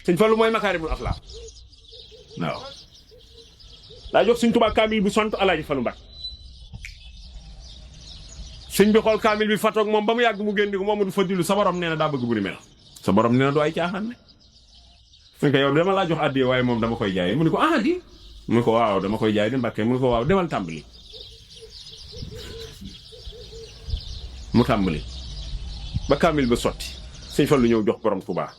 sëñ Fallu mooy makaarimul axlaaq waaw daa jox sëñ Tuubaa kaamil bi sont Alaaji Fallu Mbàkke sëñ bi xool kaamil bi fatoog moom ba mu yàgg mu génn ko Mamadu Fadilu sa borom nee na daa bëgg bu ni mel sa borom nee na du ay caaxaan ne mu ne ko yow dama laa jox addiya waaye moom dama koy jaay mu ne ko di mu ne ko waaw dama koy jaay de Mbàkke mu ne ko waaw demal tàmbali mu tàmbali ba kaamil ba sotti sëñ Fallu ñëw jox borom Tuubaa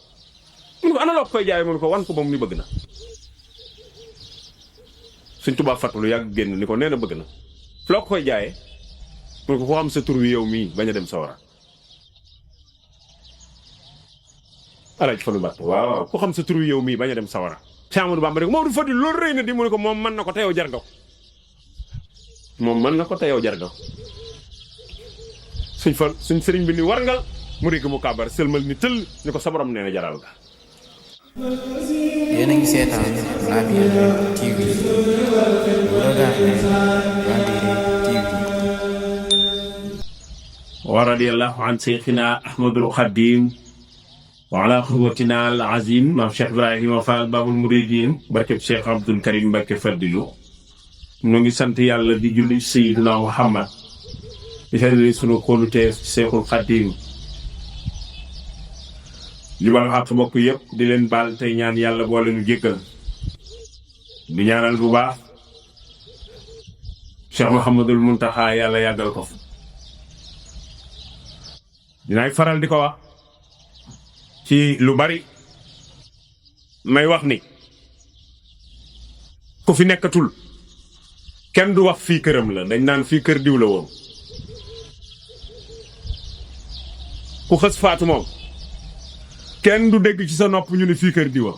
mu ne ko ana loo koy jaay mu ne ko wan ko moom ni bëgg na sëñ Tuubaa fàttalu yàgg génn ni ko nee na bëgg na loo koy jaayee mu ne ko xam sa tur wi yow mii bañ a dem sawara Alaaji Fallu Mbàkke waaw ku xam sa tur wi yow mii bañ a dem sawara Cheikh Amadou Bamba rek Maodo Fadil loolu rëy na di mu ne ko moom mën na ko te yow jar nga ko moom mën na ko te yow jar nga ko suñ sëriñ bi ni war ngal mu dégg mu kàbbar sëlmal ni tëll ni ko sa borom nee na jaral nga. yéen a ngi seetaan Lamyn TV bu Regardez TV. wa radiyallahu an seyxina Ahmadul Xadim wa ala xurwatina al azim maam Cheikh Ibrahima Fall Babul Muridin barkeb Cheikh Abdoul Karim Mbacke Fadilu ñu ngi sant yàlla di julli Seydina Muhammad di fàttali sunu kóolute Cheikhul Xadim li ma xaq mbokk yëpp di leen baal tey ñaan yàlla boole nu jéggal di ñaanal bu baax Cheikh Mouhamadul Muntaxa yàlla yàggal ko dinaay faral di ko wax ci lu bari may wax ni ku fi nekkatul kenn du wax fii këram la dañ naan fii kër diw la woon ku xës faatu moom kenn du dégg ci sa nopp ñu ne fii kër diwa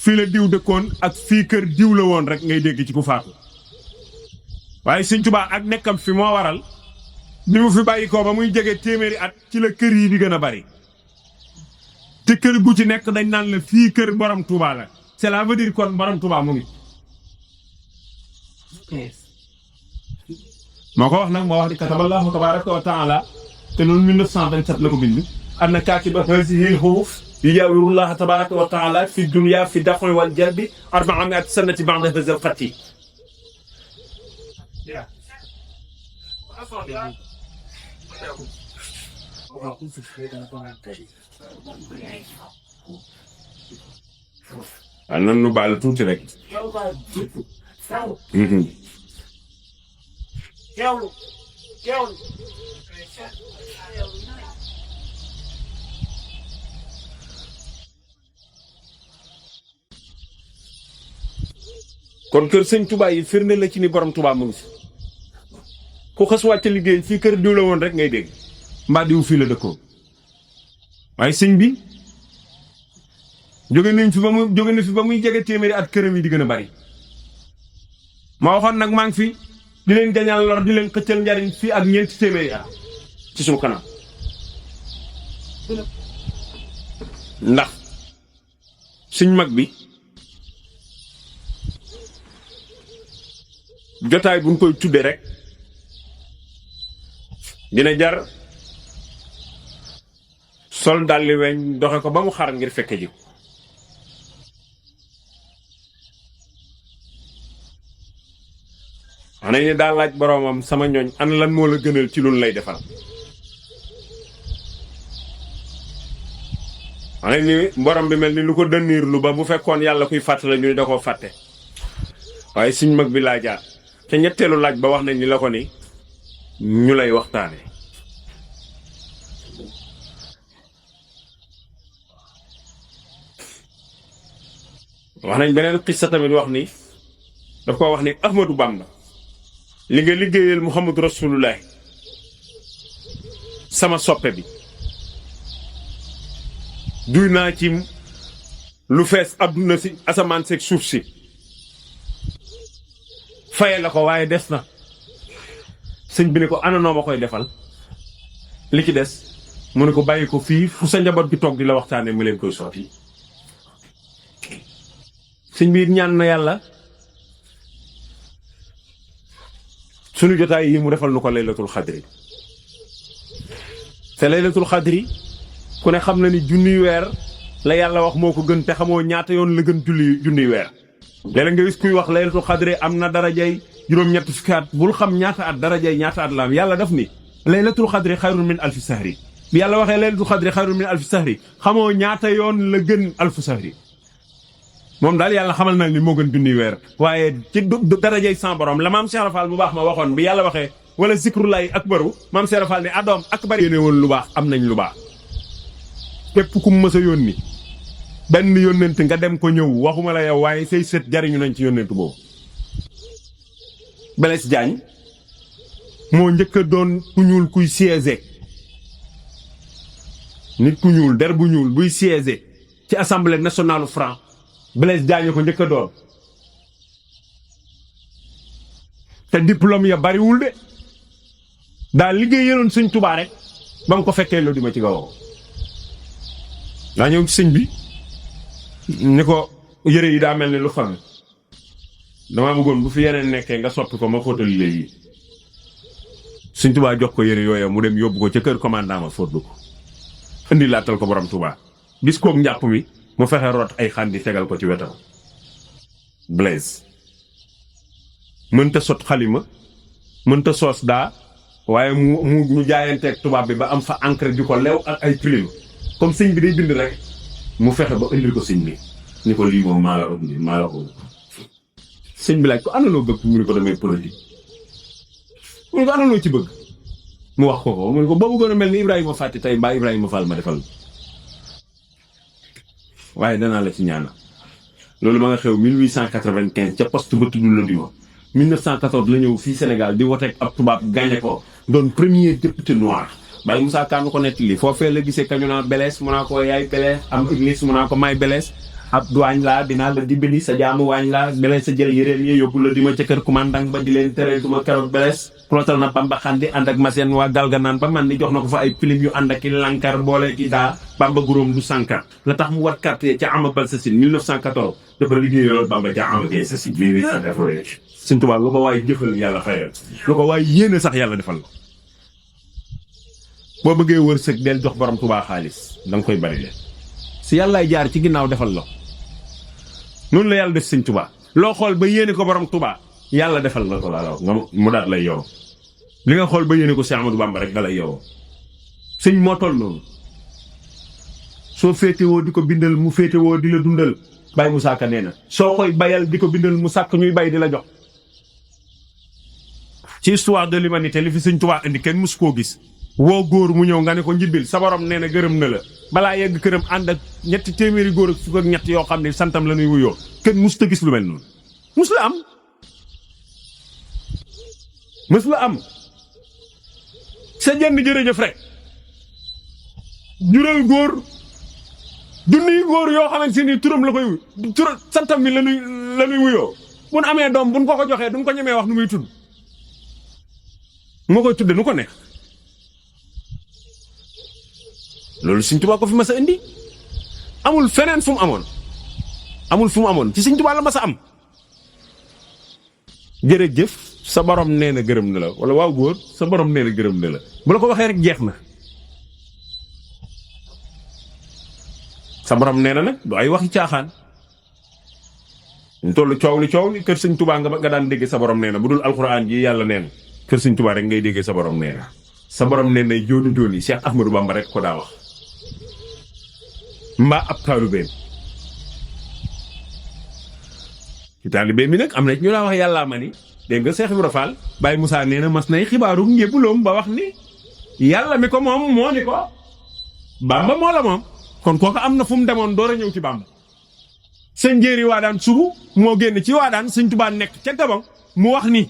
fii la diw dëkkoon ak fii kër diw la woon rek ngay dégg ci ku faatu waaye Sëñ Tuubaa ak nekkam fi moo waral bi mu fi bàyyi ko ba muy jege téeméeri at ci la kër yi di gën a bari te kër gu ci nekk dañ naan la fii kër borom Touba la cela veut dire kon borom Touba mu ngi moo ko wax nag moo wax di kataballahu tabaraka wa taala te loolu 1927 la ko bind am na kaatiba haazihil huruuf yujaawirullaha tabaraka wa taala fi dunya fi daf'i wal jalbi 400 sanati ba'da haazal xatti nan nu baal tuuti rek kon kër sëñ Touba yi firnde la ci ni borom Touba mu ngi si ku xas wàcc liggéey fii kër diw la woon rek ngay dégg mbaa diw fii la dëkkoon waaye sëñ bi jóge na fi ba muy jege téeméeri at këram yi di gën a bari ma waxoon nag maa ngi fi di leen gañal lor di leen xëccal njariñ fii ak ñeenti téeméeri at ci suñu kanam ndax suñ mag bi jotaay buñ koy tudde rek dina jar sol dalli weñ doxe ko ba mu xar ngir fekke ji wax nañ ne daal laaj boroomam sama ñooñ ana lan moo la gënal ci loolu lay defal wax nañ ni borom bi mel ni lu ko dënniir lu ba bu fekkoon yàlla kuy fàtte la ñu da koo fàtte waaye suñ mag bi laa jaar te ñetteelu laaj ba wax nañ ni la ko ni ñu lay waxtaane wax nañ beneen xissa tamit wax ni daf ko wax ni Ahmadou Bamba li nga liggéeyal Muhammadu Rasulullahi sama soppe bi duy naa ci lu fees adduna si asamaan seeg suuf si faye la ko waaye des na sëñ bi ne ko ana noo ma koy defal li ci des mu ne ko bàyyi ko fii fu sa njaboot bi toog di la waxtaane mu leen koy sotti sëñ bi ñaan na yàlla sunu jotaay yi mu defal nu ko laylatul xadri te laylatul xadri ku ne xam na ni junniy weer la yàlla wax moo ko gën te xamoo ñaata yoon la gën junniy weer léeg-léeg nga gis kuy wax laylatul xadri am na darajay juróom-ñett fukki at bul xam ñaata at darajay ñaata at la am yàlla daf ni laylatul xadri xayrun min alfi sahri bi yàlla waxee laylatul xadri xayrun min alfi sahri xamoo ñaata yoon la gën alfu sahri moom daal yàlla xamal na ni moo gën junniy weer waaye ci darajay sans borom la maam Cheikh Rafal mu baax ma waxoon bi yàlla waxee wala zikrullahi akbaru maam Cheikh Rafal ne adoom akbar yéene woon lu baax am nañ lu baax képp ku mu mës a yónni benn yónnent nga dem ko ñëw waxuma la yow waaye say sët jariñu nañ ci yónnent boobu Blaise Diagne moo njëkk a doon ku ñuul kuy siéger nit ku ñuul der bu ñuul buy siéger ci assemblée nationale France Blaise Diagne ko njëkk a doon te diplôme ya bariwul de daa liggéeyaloon Sëñ Tuubaa rek ba mu ko fekkee loo di ma ci gawoo daa ñëw ci sëñ bi ni ko yëre yi daa mel ni lu fan damaa bëggoon bu fi yeneen nekkee nga soppi ko ma fóotal léegi Sëñ Tuubaa jox ko yëre yooya mu dem yóbbu ko ca kër commandant ma fóotlu ko indi laatal ko borom Tuubaa gis koog njàpp mi mu fexe root ay xandi tegal ko ci wetam Blaise mënta sot xalima mënta soos daa waaye mu jaayanteeg tubaab bi ba am fa encre di ko lew ak ay plume comme sëñ bi day bind rek mu fexe ba indil ko sëñ bi ni ko lii moom maa la ko sëñ bi laaj ko ana loo bëgg mu ni ko damay politique mu ni ko ana loo ci bëgg mu wax ko mu ni ko boo bëggoon a mel ni Ibrahima Fati tey mbaa Ibrahima Fall ma defal waaye danaa la ci ñaana loolu ma nga xew 1895 ca poste ba tudd la di ma 1914 la ñëw fii Sénégal di woteeg ab tubaab gagné ko doon premier député noir Baye Moussa Kane ko nettali foofee la gisee kañu naa Blaise mu naa ko yaay Blaise am église mu naa ko may Blaise ab duwaañ laa dinaa la dimbali sa jaamu waañ laa Blaise sa jël yéréen yi yóbbu la di ma ca kër commandant ba di leen tere duma keroog Blaise rootal na Bamba xandi ànd ak Maseen waa galganaan ba man ni jox na ko fa ay pilim yu ànd ak i lankar boole ki daa Bamba guróom du sànkar la tax mu wat carte ca Ama Balsasine 1914 dafa liggéeyaloon Bamba ca Ama Balsasine 1894 Sëñ Tuubaa lu ko waay jëfal yàlla fayal lu ko waay yéene sax yàlla defal la boo bëggee wërsëg del jox borom Tuubaa xaalis danga koy bari leen si yàllaay jaar ci ginnaaw defal la noonu la yàlla def Sëñ Tuubaa loo xool ba yéene ko borom Tuubaa yàlla defal la ko laa nga mu daat lay yow li nga xool ba yéene ko Cheikh Ahmadou Bamba rek da lay yow sëñ moo toll noonu soo féetewoo di ko bindal mu féetewoo di la dundal Baye Moussa Ka nee na soo koy bayal di ko bindal mu sàkk ñuy bay di la jox ci histoire de l'humanité li fi Sëñ Tuubaa indi kenn musu koo gis woo góor mu ñëw nga ne ko njibbil sa borom nee na gërëm na la balaa yegg këram ànd ak ñetti téeméeri góor ak fukk ak ñett yoo xam ne santam la ñuy wuyoo kenn mus ta gis lu mel noonu mus la am sa jenn jërëjëf rek jural góor junniy góor yoo xamante ni turam la koy santam bi la ñuy wuyoo buñ amee doom buñ ko joxee duñ ko ñemee wax nu muy tudd moo koy tudde nu ko nekk loolu Sëñ Tuubaa ko fi mas a indi amul feneen fu mu amoon ci Sëñ Tuubaa la mas a am jërëjëf sa borom nee na gërëm na la wala waaw góor sa borom nee na gërëm na la bu la ko waxee rek jeex na sa borom nee na nag du ay waxi caaxaan ñu toll coow li kër Sëñ Tuubaa nga daan dégg sa borom nee na bu dul alxuraan ji yàlla nee na kër Sëñ Tuubaa rek ngay déggee sa borom nee na sa borom nee na jooni Cheikh Ahmadou Bamba rek ko daa wax mbaa ab taalibeem ci taalibeem mi nag am na ñu laa wax yàllaa ma ni dégg nga Cheikh Ibrahima Fall Baye Moussa nee na mas nay xibaaru ngébuloom ba wax ni yàlla mi ko moom moo ni ko Bamba moo la moom kon kooku am na fu mu demoon door a ñëw ci Bamba sëñ njéeri waa daan subu moo génn ci waa daan Sëñ Tuubaa nekk ca Gabon mu wax ni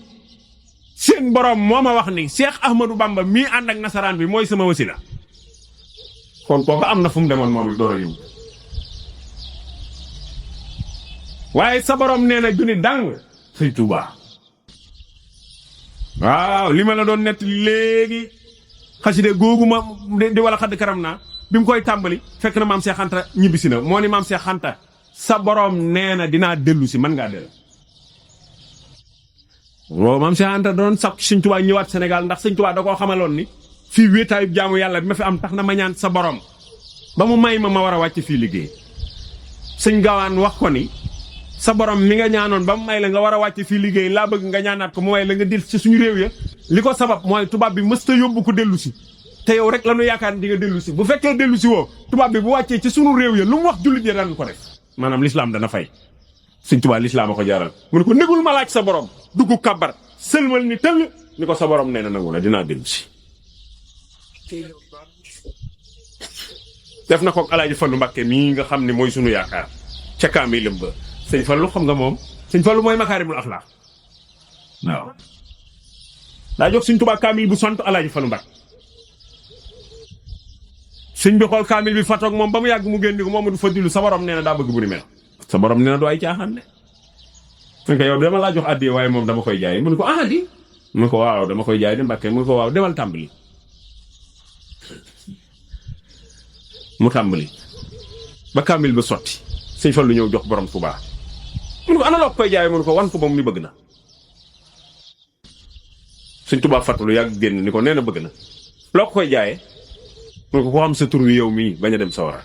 seen borom moo ma wax ni Cheikh Ahmadou Bamba mii ànd ak nasaraan bi mooy sama wasila kon kooku am na fu mu demoon moom door a ñëw waaye sa borom nee na junni dàng Sëñ Tuubaa waaw li ma la doon nett léegi xaside googu ma di wala xadd karam naa bi mu koy tàmbali fekk na maam Cheikh Anta ñibbisi na moo ni maam Cheikh Anta sa borom nee na dinaa dellu si mën ngaa dellu waaw maam Cheikh Anta doon sax Sëñ Tuubaa ñëwaat Sénégal ndax Sëñ Tuubaa da koo xamaloon ni fii wéetaayu jaamu yàlla bi ma fi am tax na ma ñaan sa borom ba mu may ma war a wàcc fii liggéey sëñ Gaawaan wax ko ni sa borom mi nga ñaanoon ba mu may la nga war a wàcc fii liggéey laa bëgg nga ñaanaat ko mu may la nga dil ci suñu réew ya li ko sabab mooy tubaab bi mësta yóbbu ko dellu si te yow rek la ñu yaakaar di nga dellu si bu fekkee dellu si woo tubaab bi bu wàccee ci suñu réew ya lu mu wax jullit ya daan ko def maanaam l'islam dana fay sëñ Tuubaa l'islam a ko jaaral mu ne ko négul ma laaj sa borom dugg kabar sëlmal ni tëll ni ko sa borom nee na nangu na dinaa dellu si def na ko Alaaji Fallu Mbàkke mii nga xam ne mooy sunu yaakaar ca kaamilam ba sëñ Fallu xam nga moom sëñ Fallu mooy makaarimul axlaaq waaw daa jox sëñ Tuubaa kaamil bu sant Alaaji Fallu Mbàkke sëñ bi xool kaamil bi fatoog moom ba mu yàgg mu génn ko moom du fa dillu sa borom nee na daa bëgg bu ni mel sa borom nee na doo ay caaxaan de donc yow dama laa jox addiya waaye moom dama koy jaay mu ne ko di mu ne ko waaw dama koy jaay de Mbàkke mu ne ko waaw demal tàmbali mu tàmbali ba kaamil ba sotti sëñ Fallu ñëw jox borom Tuubaa mu ne ko ana loo koy jaay mu ne ko wan ko ba mu ni bëgg na sëñ Tuubaa fàttalu yàgg génn ni ko nee na bëgg na loo ko koy jaayee mu ne ko xam sa tur wi yow mii bañ a dem sawara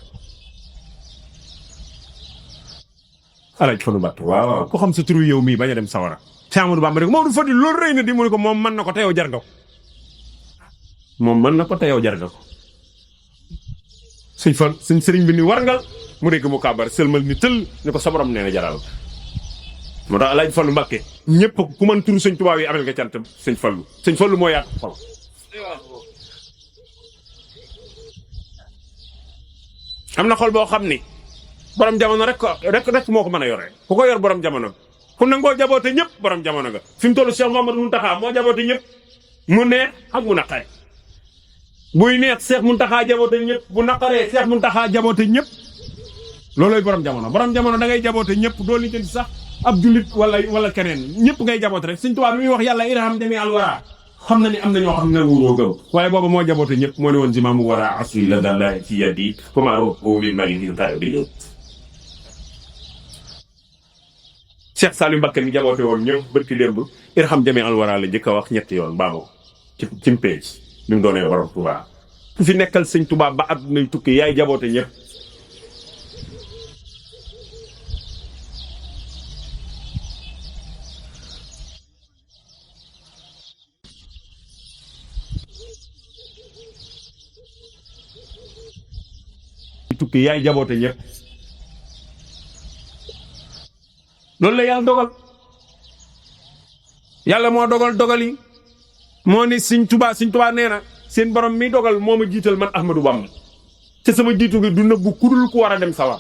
Alaaji Fallu Mbàkke waaw ko xam sa tur wi yow mii bañ a dem sawara Cheikh Amadou Bamba ne ko Maodo Fadil loolu rëy na di mu ne ko moom mën na ko te yow jar nga ko moom mën na ko te yow jar nga ko sëñ Fall sëñ sëriñ bi ni warngal mu dégg mu kàbbar sëlmal ni tëll ni ko sa borom nee na jaral moo tax Alaaji Fallu Mbàkke ñëpp ku mën turu sëñ Tuubaa yi amel nga cantam sëñ Fallu moo yaatu xol am na xol boo xam ni borom jamono rek moo ko mën a yore ku ko yor borom jamono ku nangoo jaboote ñëpp borom jamono nga fi mu toll Cheikh Mouhamadou Mountakha moo jaboote ñëpp mu neex ak mu naqare buy neex Cheikh Mountakha jaboote ñëpp bu naqaree Cheikh Mountakha jaboote ñëpp loolooy borom jamono da ngay jaboote ñëpp doo li jënd sax ab jullit wala keneen ñëpp ngay jaboote rek Sëñ Tuubaa bi muy wax yàlla irham jami al wara xam na ni am na ñoo xam ne wuroo gëm waaye booba moo jaboote ñëpp moo ne woon zimaamu wara asri la dalla ci yadi commeno min mari bi Cheikh Saliou Mbacké mi jaboote woon ñëpp bërki démb irham jami al wara la njëkk a wax ñetti yoon baamoo ci mpéej bi mu doonee borom Tuubaa ku fi nekkal Sëñ Tuubaa ba àddunay tukki yaay jaboote ñëpp tukki yaay jaboote ñëpp loolu la yàlla dogal yàlla moo dogal yi moo ni Sëñ Tuubaa nee na seen borom mi dogal moo ma jiital man Ahmadou Bamba te sama jiitu gi du nëbbu ku dul ku war a dem sawar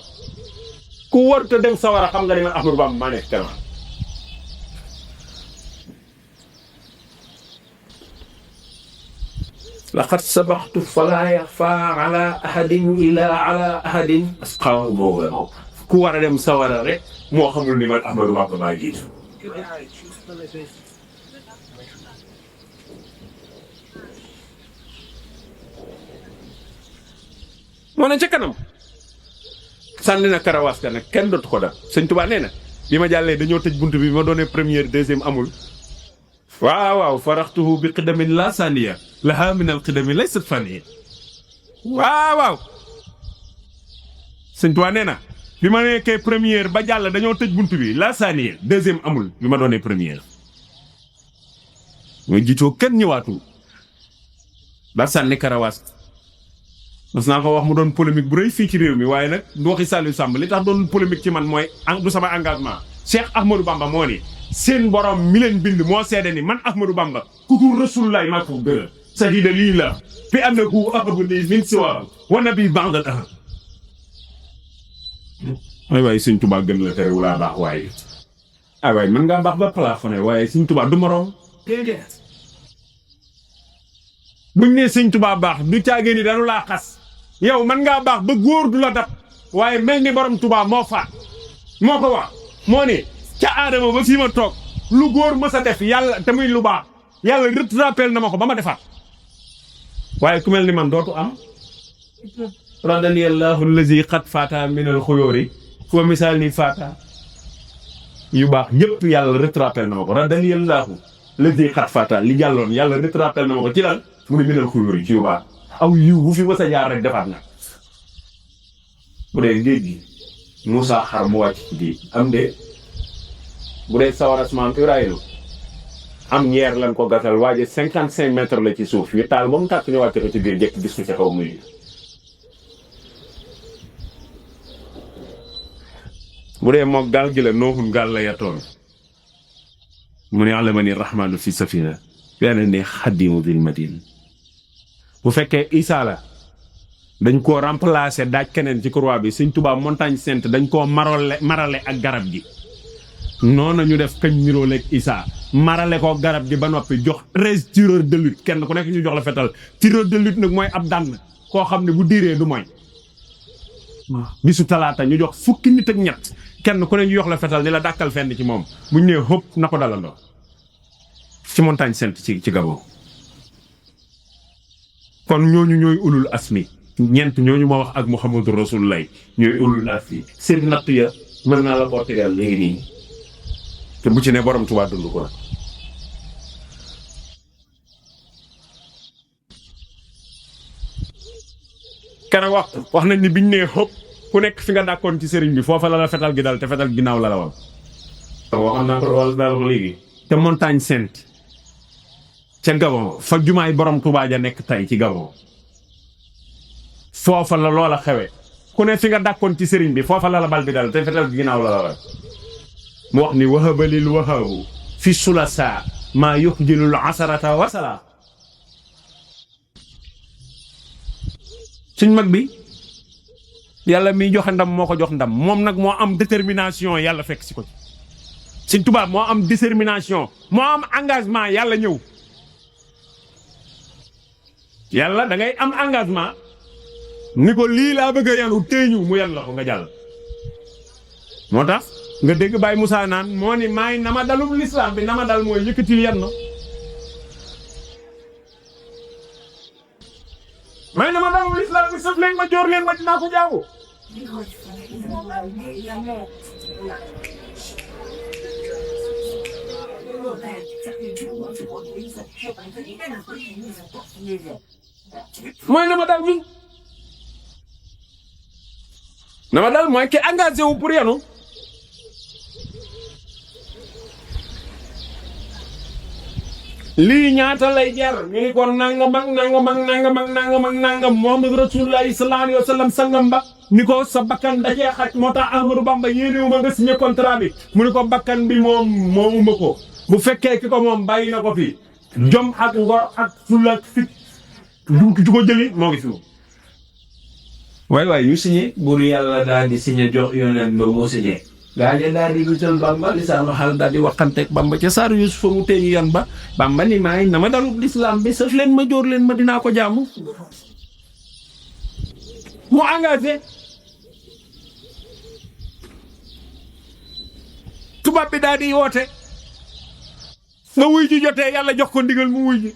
ku war te dem sawar a xam nga ni man Ahmadou Bamba maa nekk kanam laqad sabaxtu falaa yaxfaa ala ahadin illaa ala ahadin asqaaw boobu ku war a dem sawara rek moo xamul ni man Ahmadou Bamba maa jiitu moo ne ca kanam sànni na karawaas ka nag kenn dootu ko dal Sëñ Tuubaa nee na bi ma jàllee dañoo tëj bunt bi ma doonee première deuxième amul waaw faraxtuhu bi qidamin la saniya laha min al qidami laysat faniya waaw Sëñ Tuubaa nee na bi ma nekkee première ba jàll dañoo tëj bunt bi la saniya deuxième amul bi ma doonee première mooy jiitoo kenn ñëwaatu daa sànni karawaas mas naa ko wax mu doon polémique bu rëy fii ci réew mi waaye nag du waxi Saliou Samb li tax doon polémique ci man mooy du sama engagement Cheikh Ahmadou Bamba moo ni seen borom mi leen bind moo seede ni man Ahmadou Bamba ku dul Rasulullaay maa ko gënal sahida lii la fi annahu ahabu li min siwa wa nabi ba'dal ahad waaye Sëñ Tuubaa gën la tere wulaa baax waaye waaye mën ngaa baax ba plafonné waaye Sëñ Tuubaa du moroom buñ nee Sëñ Tuubaa baax du caagee ni dañu laa xas yow mën ngaa baax ba góor du la dab waaye mel ni borom Tuubaa moo faat moo ko wax moo ne ca aadama ba fii ma toog lu góor mës a def yàlla te muy lu baax yàlla rattrapé na ma ko ba ma defaat waaye ku mel ni man dootu am radaniyallahu allazi qad fata min al xuyóori wa misaal ni fata yu baax yëpp yàlla rattrapé na ma ko radaniyallahu allazi qad fata li jàlloon yàlla rattrapé na ma ko ci lan mu ne minal xuyóori ci yu baax aw yiw bu fi mës a jaar rek defaat na bu dee géej gi Moussa xar mu wàcc ci géej am de bu dee sawara asmaan Ibrahima am ñeer lañ ko gasal waaje 55 mètres la ci suuf ñu taal ba mu tàkk ñu wàcce ko ci biir jekk gis ko ca kaw muy bu dee moog gaal gi la nooxun gaal la yatoon mu ne allamani rahmaanu fi safina benn ne xaddimu bil madina bu fekkee Isa la dañ koo remplacer daaj keneen ci croix bi Sëñ Tuubaa montagne sainte dañ koo marale ak garab gi noonu ñu def kañ niroole ak Isa marale ko garab gi ba noppi jox 13 tireurs de lutte kenn ku nekk ñu jox la fetal tireur de lutte nag mooy ab dànn koo xam ne bu diiree du mooy bisu talaata ñu jox fukki nit ak ñett kenn ku ne ñu jox la fetal ni la dàkkal fenn ci moom buñ nee hëpp na ko dalandoo ci montagne sainte ci Gabon kon ñooñu ñooy ulul asmi ñeent ñooñu ma wax ak Muhammadu Rasulullah ñooy ulul asmi seen natt ya mën naa la koo tegal léegi nii te bu ci ne borom Tuubaa dund ko keroog wax nañ ni biñ nee xëpp ku nekk fi nga dàkkoon ci sëriñ bi foofa la la fetal gi dal te fetal ginnaaw la la woon. waxoon naa ko wala daal ko léegi. te montagne sainte ca Gabon fa jumaay borom Tuubaa ja nekk tey ci Gabon foofa la loola xewe ku ne fi nga dàkkoon ci sëriñ bi foofa la la bal bi dal te fetal gi ginnaaw la la woon. mu wax ni wahabalil wahabu fi sulasa maa yuxjilul asarata wasala suñ mag bi yàlla miy joxe ndam moo ko jox ndam moom nag moo am détermination yàlla fekk si ko ci Sëñ Tuubaa moo am détermination moo am engagement yàlla ñëw yàlla da ngay am engagement ni ko lii laa bëgg a yanu téeñu mu yan la ko nga jàll moo tax nga dégg Baye Moussa naan moo ni maay nama dalum l'islam bi nama dal mooy yëkkatil yan na may nama dalum l'islam bi sëf leen ma joor leen ma dinaa ko jaamu mooy nama dal bi nama dal mooy ki engagé wu pour yanu lii ñaata lay jar ñu ni kon nangam ak nangam ak nangam ak nangam ak nangam Muhammad Rasulullahi sallallahu alayhi wa sallam sangam ba ni ko sa bakkan dajee xaj moo tax Ahmadou Bamba yéenewu ma nga signé contrat bi mu ni ko bakkan bi moom moomuma ko bu fekkee ki ko moom bàyyi na ko fi jom ak ngor ak fulla ak fit du ko jëli moo ngi fi moom waay ñu signé buur yàlla daal di signé jox yoneen ba moo signé gaa yi daal di gisal Bamba lisaanu xal daal di waxanteeg Bamba ca saaru Yuusufa mu teeñu yan ba Bamba ni maay na ma dalub lislaam bi sëf leen ma jóor leen ma dinaa ko jaamu mu engagé tubaab bi daal di woote nga wuy ji jotee yàlla jox ko ndigal mu wuy ji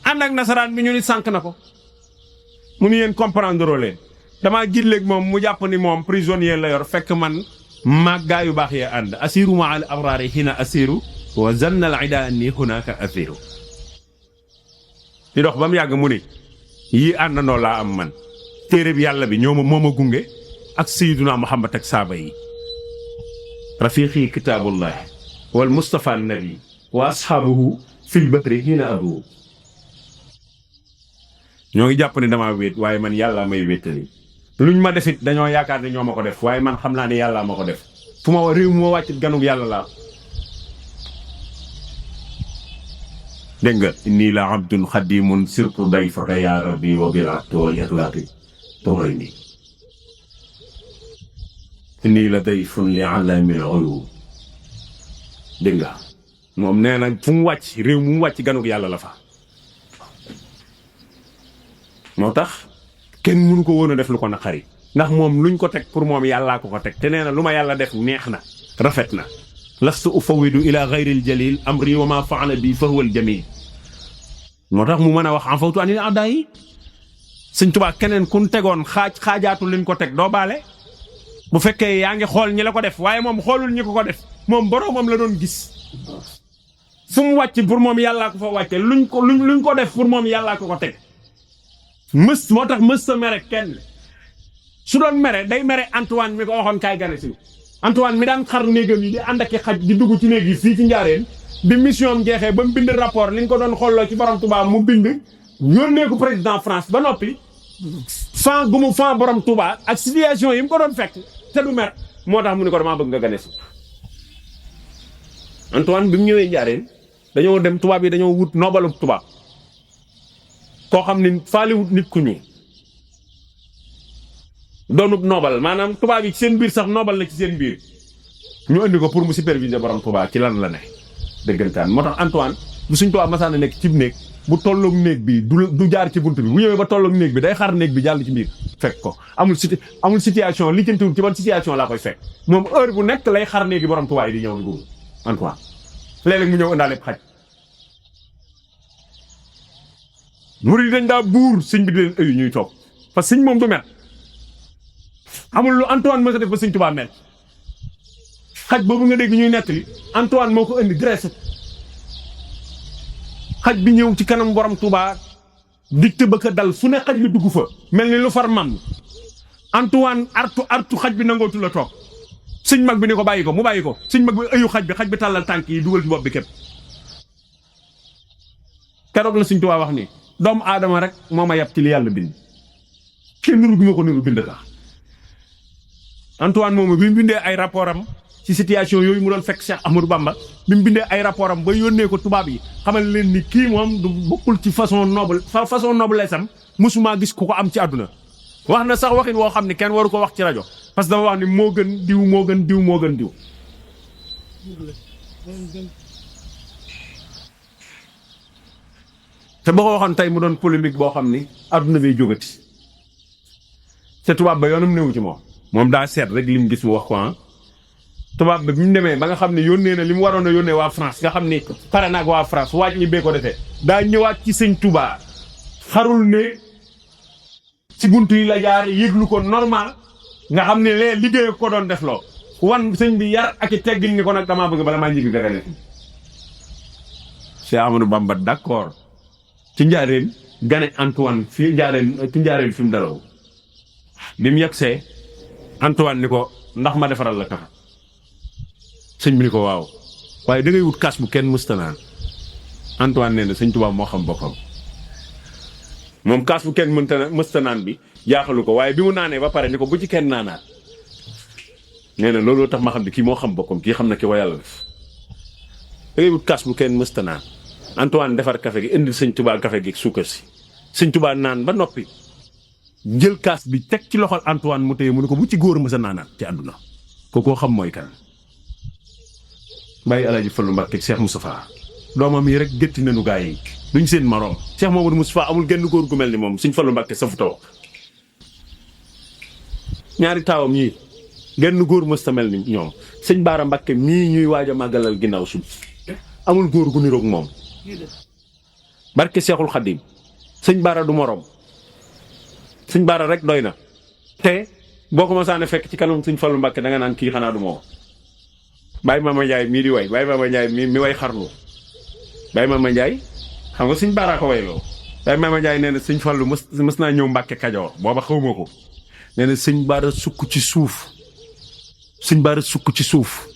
ànd ak nasaraan bi ñu ni sànq na ko mu ni yéen comprendre leen damaa gilleeg moom mu jàpp ni moom prisonnier la yor fekk man maag gaa yu baax yee ànd asiru ma al abraari hina asiru wa zanna al ida anni hunaka asiru di dox ba mu yàgg mu ni yii àndandoo laa am man téere bi yàlla bi ñoo ma moo ma gunge ak sayyiduna Muhammad ak saaba yi rafiqi kitaabullah wal mustafa nabi wa ashaabuhu fil bahri hina abu ñoo ngi jàpp ni damaa wéet waaye man yàlla may wéttali luñ ma defit dañoo yaakaar ne ñoo ma ko def waaye man xam naa ne yàlla ma ko def fu ma réew moo wàccit ganug yàlla laa dégg nga inni la abdun xadimun sirtu dayfaka ya rabbi wa bil'ati wal itlaqi tawayni inni la dayfun li alamil uyub dégg nga moom nee na fu mu wàcc réew mu wàcc ganug yàlla la fa moo tax kenn mënu ko woon a def lu ko naqari ndax moom luñ ko teg pour moom yàllaa ko teg te nee na lu ma yàlla def neex na rafet na lastu ufawidu ila gayril jalil amri wa ma faala bi fa huwa al jamil moo tax mu mën a wax en fawtu anil aada yi Sëñ Tuubaa keneen kun tegoon xaajaatu liñ ko teg doo baale bu fekkee yaa ngi xool ñi la ko def waaye moom xoolul ñi ko def moom boroomam la doon gis fu mu wàcc pour moom yàllaa ko fa wàcce luñ ko def pour moom yàllaa ko teg moo tax mës sa mere kenn su doon mere day mere Antoine mi ko waxoon kaay gane si Antoine mi daan xar néegam yi di ànd ak xaj di dugg ci néeg yi fii ci Njaaréem bi mission am jeexee ba mu bind rapport li ñu ko doon xooloo ci borom Touba mu bind yónnee ko président France ba noppi fan gu mu fan borom Touba ak situation yi mu ko doon fekk te du mer moo tax mu ne ko damaa bëgg nga gane si Antoine bi mu ñëwee Njaaréem dañoo dem tubaab yi dañoo wut noobalu tubaab koo xam ni faaliwut nit ku ñuul doonub noobal maanaam tubaab yi ci seen biir sax noobal la ci seen biir ñu andi ko pour mu superviser borom Touba ci lan la ne dëggantaan moo tax Antoine bu suñ tubaab masaana nekk ci néeg bu tolloog néeg bi du jaar ci bunt bi bu ñëwee ba tolloog néeg bi day xar néeg bi jàll ci biir fekk ko amul situation li jëntiwul ci ban situation laa koy fekk moom heure bu nekk lay xar néegi borom Touba yi di ñëw di dugg Antoine léeg-léeg mu ñëw indaale xaj murid dañ daa buur sëñ bi di leen ëyu ñuy toog parce que sëñ moom du met amul lu Antoine mës a def ba sëñ Touba met xaj boobu nga dégg ñuy nettali Antoine moo ko indi dressé xaj bi ñëw ci kanam borom Touba dicté ba ka dal fu ne xaj bi dugg fa mel ni lu far man Antoine artu xaj bi nangootu la toog sëñ mag bi ni ko bàyyi ko mu bàyyi ko sëñ mag bi ëyu xaj bi tàllal tànk yi dugal ci bopp bi képp keroog la sëñ Touba wax ni doomu aadama rek moo ma yab ci li yàlla bind kenn nuru gi ma ko nuru bind ka Antoine moomu bi mu bindee ay rapport am ci situation yooyu mu doon fekk Cheikh Ahmadou Bamba bi mu bindee ay rapport am ba yónnee ko tubaab yi xamal leen ni kii moom du bokkul ci façon noblesse am musuma gis ku ko am ci àdduna wax na sax waxin woo xam ne kenn waru ko wax ci rajo parce que dama wax ni moo gën diw moo gën diw moo gën diw te boo ko waxoon tey mu doon polémique boo xam ni àdduna bay jógati te tubaab ba yoonam newu ci moom daa seet rek li mu gis mu wax ko tubaab ba bi mu demee ba nga xam ne yónnee na li mu waroon a yónnee waa France nga xam ni pare naag waa France waaj ñi bee ko defee daa ñëwaat ci sëñ Touba xarul ne ci buntu yi la jaar yëglu ko normal nga xam ne lee liggéey ko doon def loo wan sëñ bi yar ak i teggil ni ko nag damaa bëgg bala maa njëgi gagane Cheikh Amadou Bamba d'accord ci Njaaréem gane Antoine fi Njaaréem fi mu dalaw bi mu yegsee Antoine ni ko ndax ma defaral la kafe sëñ bi ni ko waaw waaye da ngay wut kaas bu kenn mësta naan Antoine nee na sëñ Touba moo xam boppam moom kaas bu kenn mësta naan bi jaaxalu ko waaye bi mu naanee ba pare ni ko bu ci kenn naanaat nee na looloo tax ma xam ne kii moo xam boppam kii xam na ki wa yàlla def da ngay wut kaas bu kenn mësta naan Antoine defar café gi indil sëñ Touba café gi suukar si sëñ Touba naan ba noppi jël kaas bi teg ci loxol Antoine mu téye mu ne ko bu ci góor mësa naanaat ci àdduna kookoo xam mooy kan bàyyi Alaaji Fallu Mbàkke ak Cheikh Moustapha doomam yi rek gétti nañu gaa yi duñ seen maroom Cheikh Mamadou Moustapha amul genn góor gu mel ni moom Sëñ Fallu Mbàkke safu taw ñaari taawam yi genn góor mësta mel ni ñoom sëñ Baara Mbàkke mii ñuy waaj a màggalal ginnaaw suuf amul góor gu niroog moom barke Seexul Xadim sëñ Baara du moroom sëñ Baara rek doy na te boo ko masaane fekk ci kanam Sëñ Fallu Mbàkke da nga naan kii xanaa du moo Baye Mama Ndiaye mii di way Baye Mama Ndiaye mi way xarlu Baye Mama Ndiaye xam nga Sëñ Baara ko wayloo Baye Mama Ndiaye nee na Sëñ Fallu mës naa ñëw Mbàkke Kajoor booba xawma ko nee na Sëñ Baara sukk ci suuf Sëñ Baara sukk ci suuf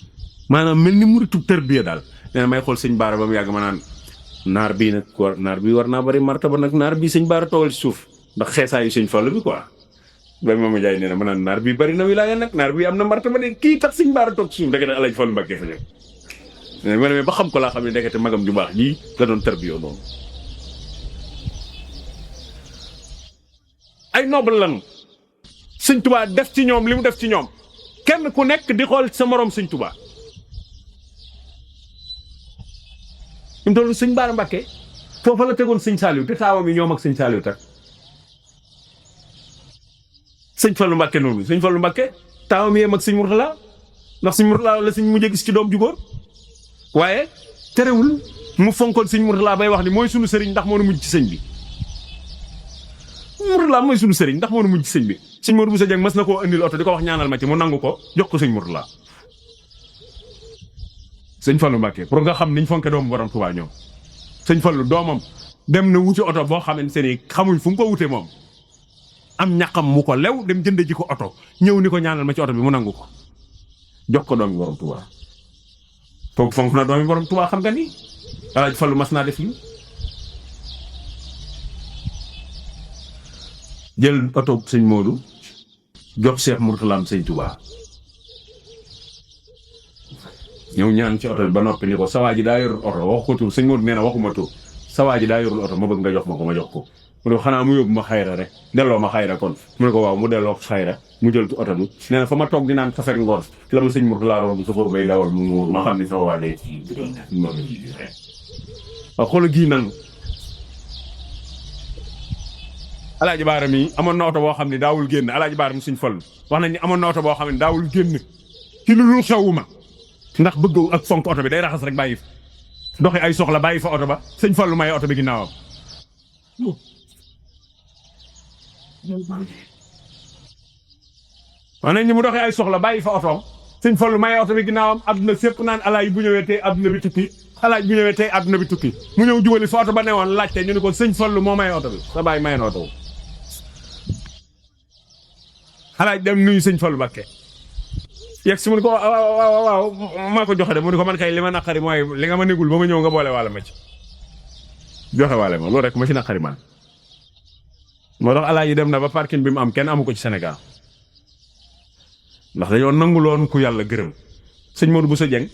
maanaam mel ni muritu tërbiya daal nee na may xool Sëñ Baara ba mu yàgg ma naan naar bii war naa bari martaba nag naar bii Sëñ Baara toogal ci suuf ndax xeesaayu Sëñ Fallu bi quoi Baye Mama Ndiaye nee na ma naan naar bii bari na wilaaya nag naar bii am na martaba de kii tax Sëñ Baara toog ci suuf ndekete Alaaji Fallu Mbàkke fa ñëw ma demee ba xam ko laa xam ne ndekete magam ju baax jii la doon tarbiyoo noonu ay noble lan Sëñ Touba def ci ñoom li mu def ci ñoom kenn ku nekk di xool sa moroom Sëñ Touba ñu mu toll Sëñ Baara Mbàkke foofa la tegoon Sëñ Saaliw te taawam yi ñoom ak Sëñ Saaliw tak Sëñ Fallu Mbàkke noonu Sëñ Fallu Mbàkke taawam yee mag Sëñ Murtala ndax Sëñ Murtala la Sëñ mujjee gis ci doom ju góor waaye terewul mu fonkoon Sëñ Murtala bay wax ni mooy sunu sëriñ ndax moo nu mujj ci sëñ bi Murtala mooy sunu sëriñ ndax moo nu mujj ci sëñ bi Sëñ Modou Bousso Dieng mas na koo indil oto di ko wax ñaanal ma ci mu nangu ko jox ko Sëñ Murtala Sëñ Fallu Mbàkke pour nga xam niñ fonke doomu borom Tuubaa ñoom Sëñ Fallu doomam dem na wuti oto boo xamante ni xamuñ fu mu ko wute moom am ñaqam mu ko lew dem jënd ji ko oto ñëw ni ko ñaanal ma ci oto bi mu nangu ko jox ko doomi borom Touba foog fonk na doomi borom Touba xam nga ni Alaaji Fallu mas naa def li jël oto sëñ Modou jox Cheikh Mourtala sëñ Touba ñëw ñaan ci oto bi ba noppi ni ko sawaa ji daa yorul oto wax ko tur sëñ Modou nee na waxuma tur sawaa ji daa yorul oto ma bëgg nga jox ma ko ma jox ko mu ne ko xanaa mu yóbbu ma xayra rek delloo ma xayra kon mu ne ko waaw mu delloo xayra mu jël ci oto bi nee na fa ma toog di naan kafek ngoon la ma sëñ Mourtala romb sofóor bay dawal mu ma xam ni sama waa day waaw xoola gii nan Alaaji Baara mi amoon na oto boo xam ne daawul génn Alaaji Baara mi suñ Fallu wax nañ ni amoon na oto boo xam ne daawul génn ci lu dul xewuma ndax bëgg ak fonk oto bi day raxas rek bàyyi fa doxi ay soxla bàyyi fa oto ba sëñ Fallu may oto bi ginnaawam wax nañ ni mu doxi ay soxla bàyyi fa otoom sëñ Fallu may oto bi ginnaawam adduna sépp naan Alaaji bu ñëwee tey adduna bi tukki Alaaji bu ñëwee tey adduna bi tukki mu ñëw jubali fa oto ba newoon laajte ñu ni ko sëñ Fallu moo may oto bi sa bàyyi mayen oto Alaaji dem nuyu sëñ Fallu Mbakke yegg si mu ne ko waaw maa ko joxe de mu ne ko man kay li ma naqari mooy li nga ma négul ba ma ñëw nga boole wàlla ma ci joxe wàlle ma loolu rek ma ci naqari man moo tax Alaaji dem na ba parking bi mu am kenn amu ko ci Sénégal ndax dañoo nanguloon ku yàlla gërëm sëñ Modou Bousso Dieng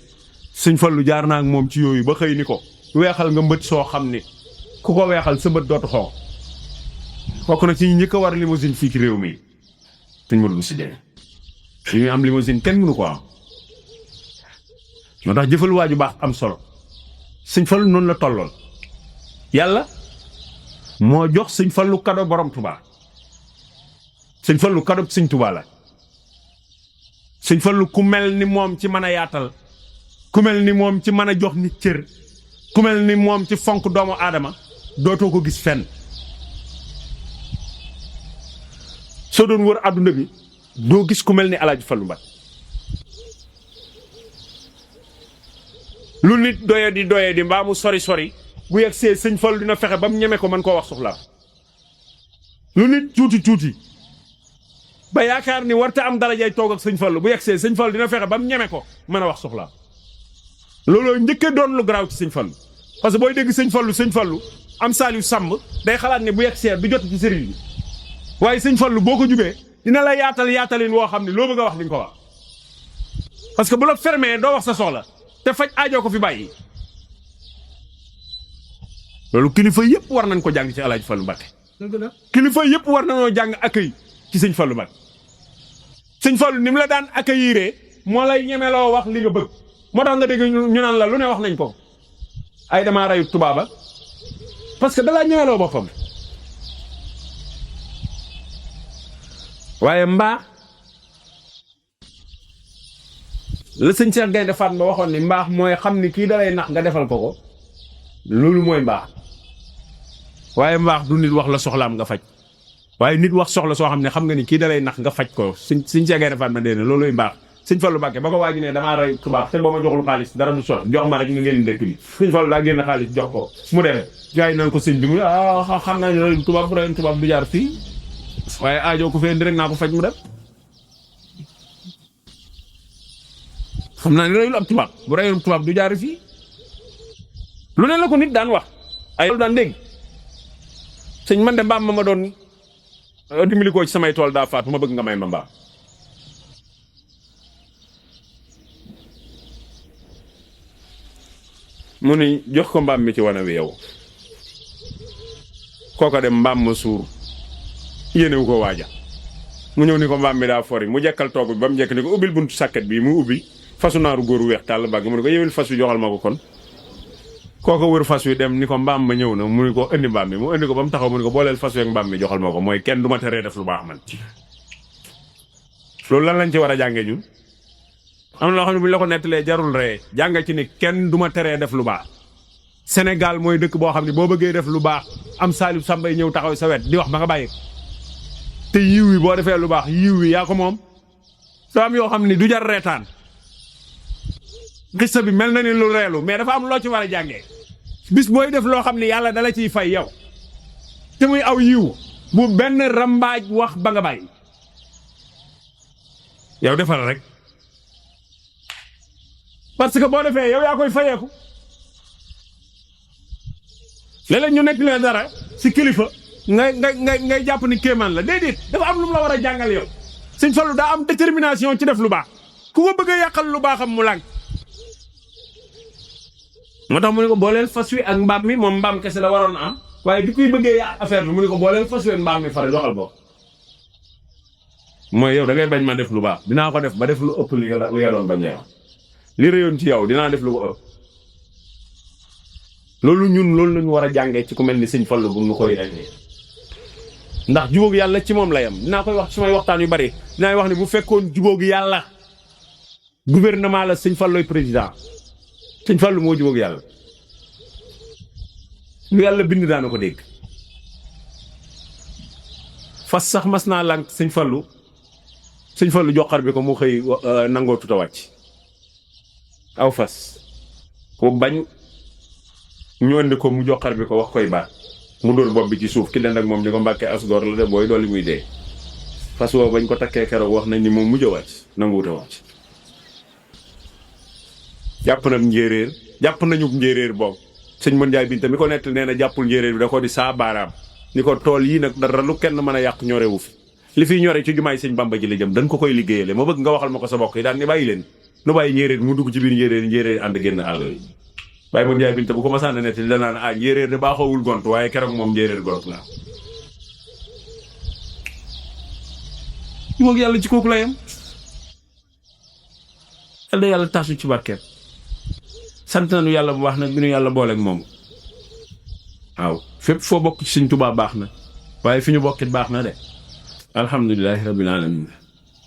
sëñ Fallu jaar naa ak moom ci yooyu ba xëy ni ko weexal nga mbët soo xam ni ku ko weexal sa mbët dootu xonq bokk na ci njëkk a war limousine fii ci réew mi sëñ Modou Bousso Dieng li ñuy am limousine kenn mënu ko am moo tax jëfal waaju baax am solo sëñ Fallu noonu la tolloon yàlla moo jox sëñ Fallu kado borom Touba sëñ Fallu kado sëñ Touba la sëñ Fallu ku mel ni moom ci mën a yaatal ku mel ni moom ci mën a jox nit cër ku mel ni moom ci fonk doomu aadama dootoo ko gis fenn soo doon wër àdduna bi doo gis ku mel ni Alaaji Fallu Mbakke lu nit doye di mbaa mu sori bu yegg see sëñ Fallu dina fexe ba mu ñeme ko mën koo wax soxlaam lu nit tuuti ba yaakaar ni warta am darajay toog ak sëñ Fallu bu yegg see sëñ Fallu dina fexe ba mu ñeme ko mën a wax soxlaam looloo njëkkee doon lu garaaw ci sëñ Fallu parce que booy dégg sëñ Fallu am Saliou Samb day xalaat ne bu yegg see du jot ci sëriñ bi waaye sëñ Fallu boo ko jubee dina la yaatalin woo xam ne loo bëgg a wax di nga ko wax parce que bu la fermé doo wax sa soxla te faj aajoo ko fi bàyyi loolu kilifa yëpp war nañ ko jàng ci Alaaji Fallu Mbakke kilifa yëpp war nañoo jàng accueil ci sëñ Fallu Mbakke sëñ Fallu ni mu la daan accueillir moo lay ñemeloo wax li nga bëgg moo tax nga dégg ñu naan la lu ne wax nañ ko ay damaa rayu tubaaba parce que dalaa ñemeloo boppam waaye mbaa la sëñ Cheikh Gaynde Fatma waxoon ni mbaax mooy xam ni kii dalay nax nga defal ko loolu mooy mbaax waaye mbaax du nit wax la soxlaam nga faj waaye nit wax soxla soo xam ne xam nga ni kii dalay nax nga faj ko sëñ Cheikh Gaynde Fatma dee ne looluy mbaax sëñ Fallu Mbakke ba ko waa ji ne damaa rey tubaab te boo ma joxul xaalis dara du sox jox ma rek nga ngeen dëkk bi sëñ Fallu daa génn xaalis jox ko mu demee gars yi naan ko sëñ bi mu xam naa ne rey tubaab bu reyoon tubaab du jaar fii waaye aajo ko fee indi rek naa ko faj mu dem xam naa ne reyul ab tubaab bu reyoon tubaab du jaar fii lu ne la ko nit daan wax ay loolu daan dégg sëñ man de mbaam ma doon dimbali ko ci samay tool daa faatu ma bëgg nga may ma mbaam mu ni jox ko mbaam mi ci wana wi yow kooka dem mbaam ma suur yéenewu ko waaja mu ñëw ni ko mbaam mi daa fori mu jekkal toog bi ba mu jekk ni ko ubbil buntu sàkket bi mu ubbi fasu naaru góoru weex tàll bàgg mu ne ko yewil fas wi joxal ma ko kon kooko wër fas wi dem ni ko mbaam ma ñëw na mu ni ko indi mbaam mi mu indi ko ba mu taxaw mu ni ko booleel fas wi ak mbaam mi joxal ma ko mooy kenn du ma teree def lu baax man loolu lan lañ ci war a jàngee ñun am na loo xam ne bu ñu la ko nettalee jarul ree jàngal ci ni kenn du ma teree def lu baax Sénégal mooy dëkk boo xam ne boo bëggee def lu baax am Saliou Sambay ñëw taxaw sa wet di wax ba nga bàyyi te yiw wi boo defee lu baax yiw wi yaa ko moom soo am yoo xam ne du jar reetaan xissa bi mel na ni lu reelu mais dafa am loo ci war a jàngee bis booy def loo xam ne yàlla dala ciy fay yow te muy aw yiw bu benn rambaaj wax ba nga bàyyi yow defal rek parce que boo defee yow yaa koy fayeeku léeg-léeg ñu nekk leen dara si kilifa ngay jàpp ni kéemaan la déedéet dafa am lu mu la war a jàngal yow sëñ Fallu daa am détermination ci def lu baax ku ko bëgg a yàqal lu baaxam mu lànk moo tax mu ne ko booleel fas wi ak mbaam mi moom mbaam kese la waroon am waaye bi kuy bëggee yàq affaire bi mu ne ko booleel fas wi ak mbaam mi fare doxal boo mooy yow da ngay bañ ma def lu baax dinaa ko def ba def lu ëpp li nga doon bañ yow li réyoon ci yow dinaa def lu ko ëpp loolu lañu war a jàngee ci ku mel ni sëñ Fallu bu ñu koy indee ndax jubóog yàlla ci moom la yam dinaa koy wax ci sumay waxtaan yu bari dinaa wax ne bu fekkoon jubóog yàlla gouvernement la sëñ Falloy président sëñ Fallu moo jubóog yàlla lu yàlla bind daana ko dégg fas sax mas naa lànk sëñ Fallu joxar bi ko mu xëy nangoo tuta wàcc aw fas ko bañ ñu andi ko mu joxar bi ko wax koy baat mu dóor bopp bi ci suuf ki leen ak moom di ko mbàkkee asgoor la de booy dooli muy dee fas woo bañ ko takkee keroog wax nañ ni moom mujj a wàcc nanguwuta wàcc jàpp nañu njéeréer boobu sëñ Mën Njaay bi tamit ko nett nee na jàppul njéeréer bi da ko di saa baaraam ni ko tool yii nag dara lu kenn mën a yàq ñorewu fi li fiy ñore ci jumaay sëñ Bamba ji la jëm dañ ko koy liggéeyale ma bëgg nga waxal ma ko sa bokk yi daan ni bàyyi leen nu bàyyi njéeréer mu dugg ci biir njéeréer ànd génn àll yi Baye Mën Njaay Binta bu ko masaan netti danaan njéeréer de baaxoowul gont waaye keroog moom njéeréer gont la moog yàlla ci kooku la yem yàlla tasu ci barkeem sant nañu yàlla bu baax nag bi nu yàlla booleeg moom waaw fépp foo bokk ci Sëñ Tuubaa baax na waaye fi ñu bokkit baax na de alhamdulilahi rabbil alamin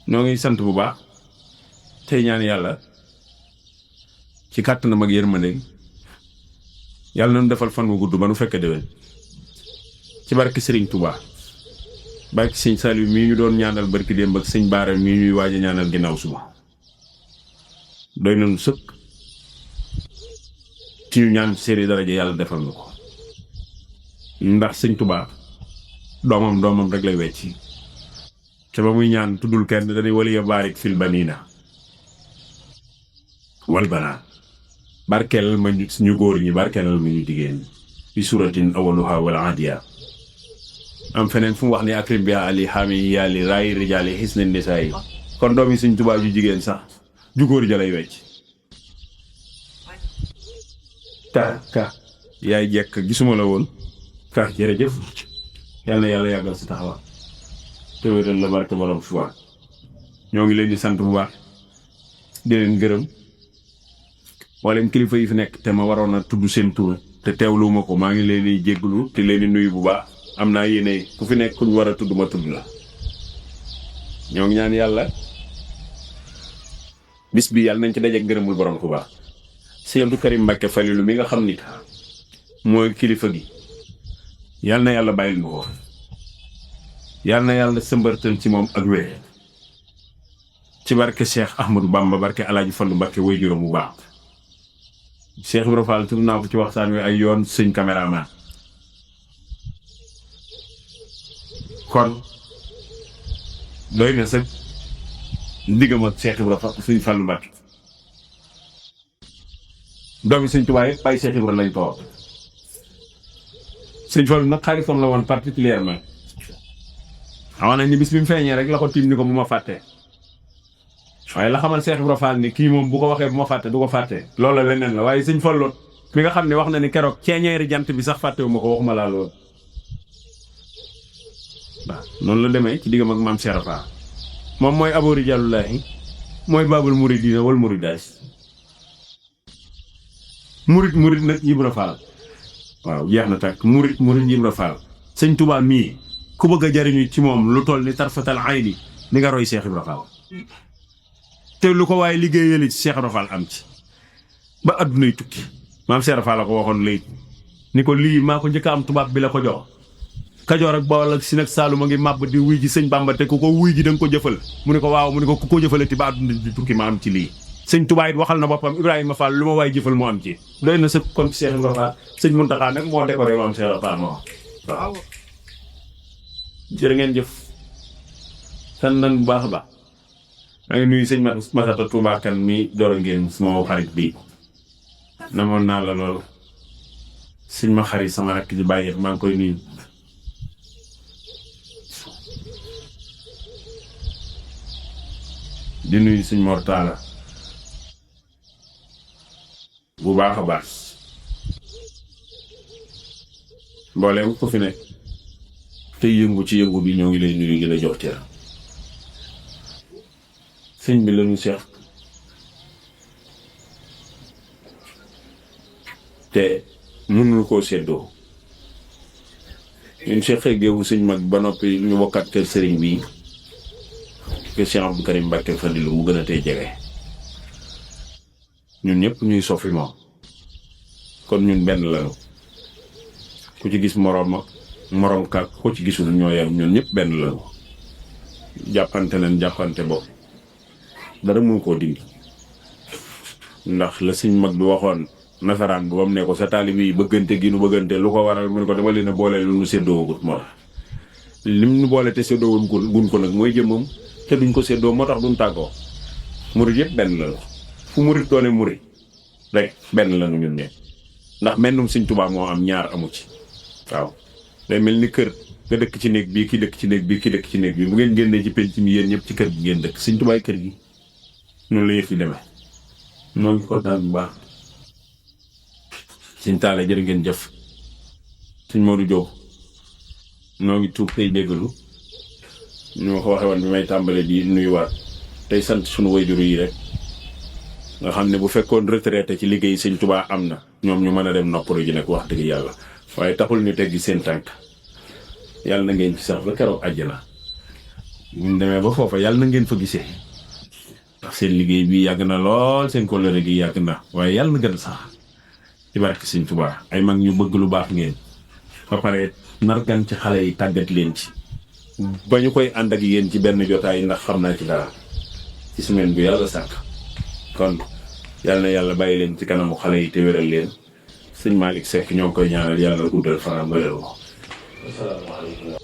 noo ngi sant bu baax tey ñaan yàlla ci kàttanam ak yërmande yàlla nañu defal fan wu gudd ba nu fekke déwén ci barke Serigne Touba barke sëñ Saliou mii ñu doon ñaanal barki démb ak sëñ Baara mii ñuy waaj a ñaanal ginnaaw suba doy nañu sëkk ci ñu ñaan seeni daraja yàlla defal na ko ndax sëñ Touba doomam rek lay wecci te ba muy ñaan tuddul kenn dañuy waliya baarik fil banina wal banaan barkeelal ma ñu góor ñi barkeelal ma ñu jigéen ñi fi suratin awaluha wal adiya am feneen fu mu wax ni akrim bi ali xaami yàlli raayi rijaali xis na nisaa yi kon doom yi Sëñ Tuubaa ju jigéen sax ju góor ja lay wecc ka yaay jekk gisuma la woon ka jërëjëf yàlla na yàlla yàggal si taxawa te wéral la barke borom suwa ñoo ngi leen di sant bu baax di leen gërëm wala kilifa yi fi nekk te ma waroon a tudd seen tur te teewluwuma ko maa ngi leen di jégglu te leen di nuyu bu baax am naa yéene ku fi nekk ku ñu war a tudd ma tudd la ñoo ngi ñaan yàlla bis bi yàlla nañ ci dajeek ngërëmul borom ku baax Sëñ Abdou Karim Mbacke Falilou mi nga xam ni mooy kilifa gi yàlla na yàlla bàyyil ñu ko yàlla na yàlla sëmbartal ci moom ak wér ci barke Cheikh Ahmadou Bamba barke Alaaji Fallu Mbacke way juróom bu baax Cheikh Ibrahima Fall tudd naa ko ci waxtaan wi ay yoon sëñ caméraman kon doy na sëg ndiggam ak Cheikh Ibrahima sëñ Fallu Mbacke doomi sëñ Tuubaa yi bàyyi Cheikh Ibrahima lañ toog sëñ Fallu nag xaritam la woon particulièrement xamoon nañ ni bis bi mu feeñee rek la ko tiim ni ko bu ma fàttee waaye la xamal Cheikh Ibrahima Fall ni kii moom bu ko waxee bu ma fàtte du ko fàtte loolu la leneen la waaye sëñ Fallu mi nga xam ne wax na ni keroog ceeñeeri jant bi sax fàttewu ma ko waxuma laa loolu waaw noonu la demee ci diggam ak maam Cheikh Fall moom mooy aboori jàllulaahi mooy baabul muridina wal muridaas murid nag Ibra Fall waaw jeex na tàkk murid Ibra Fall sëñ Touba mii ku bëgg a jariñu ci moom lu toll ni tarfatal ayni ni nga roy Cheikh Ibra Fall te lu ko waaye liggéeyali ci Cheikh Ibra Fall am ci ba addunay tukki maam Cheikh Ibra Fall la ko waxoon léegi ni ko lii maa ko njëkk a am tubaab bi la ko jox Kajoor ak Bawol ak Siin ak Saalum a ngi màbb di wuy ji sëñ Bamba te ku ko wuy ji da nga ko jëfal mu ne ko waaw mu ne ko ku ko jëfalati ba adduna di tukki ma am ci lii sëñ Touba it waxal na boppam Ibrahima Fall lu ma waay jëfal mu am ci doy na sëkk kon Cheikh Ibra Fall sëñ Muntaxa nag moo décoré maam Cheikh Ibra Fall moo waaw jërë ngeen jëf sant nañ bu baax a baax maa ngi nuyu sëñ Masata Touba Kane mi door ngeen sama xarit bi namoon naa la lool sëñ ma xarit sama rakk ji bàyyi maa ngi koy nuyu di nuyu sëñ Mortala bu baax a baax mbooleem ku fi nekk te yëngu ci yëngu bi ñoo ngi lay nuyu gi la jox cër sëñ bi lañu seex te mënuñu koo séddoo ñun seexee géewu sëñ mag ba noppi ñu bokkat kër sëriñ bi que Cheikh Abdou Karim Mbacké Fadilou mu gën a tey jege ñun ñëpp ñuy sofi moom kon ñun benn lañu ku ci gis moroom ka ko ci gisul ñoo yem ñun ñëpp benn lañu jàppante leen jàppante bopp dara mënu koo dindi ndax la sëñ mag bi waxoon nasaraan bi ba mu ne ko sa taalibe yi bëggante gi nu bëggante lu ko waral mu ne ko dama leen a boole lu nu séddoo moo tax lim nu boole te séddoo gun ko nag mooy jëmmam te duñ ko séddoo moo tax duñ tàggoo murit yëpp benn la fu murit doone murit rek benn la nu ñun ñëpp ndax mennum Sëñ Tuubaa moo am ñaar amu ci waaw day mel ni kër nga dëkk ci néeg bii ki dëkk ci néeg bii ki dëkk ci néeg bi bu ngeen génnee ci penc mi yéen ñëpp ci kër gi ngeen dëkk Sëñ Tuubaa kër gi noonu la yëf yi demee noo ngi kontaan bu baax Sëñ Taale jërë ngeen jëf Sëñ Modou Diop noo ngi tuub tey déggalu ñu ma ko waxee woon bi may tàmbale di nuyuwaat tey sant suñu wayjur yi rek nga xam ne bu fekkoon retraité ci liggéey Sëñ Tuubaa am na ñoom ñu mën a dem noppalu ji nag wax dëgg yàlla waaye taxul ñu teggi seen tànk yàlla na ngeen ci sax ba keroog àjjana ñu demee ba foofa yàlla na ngeen fa gisee ndax seen liggéey bi yàgg na lool seen kóllëre gi yàgg na waaye yàlla na gën sax ci barke Sëñ Tuubaa ay mag ñu bëgg lu baax ngeen ba pare nargan ci xale yi tàggat leen ci ba ñu koy ànd ak yéen ci benn jotaay ndax xam naa ci dara ci semaine bu yàlla sàkk kon yàlla na yàlla bàyyi leen ci kanamu xale yi te wéral leen sëñ Malick Seck ñoo ngi koy ñaanal yàlla guddal fanam wéral ko. Asalaamaaleykum.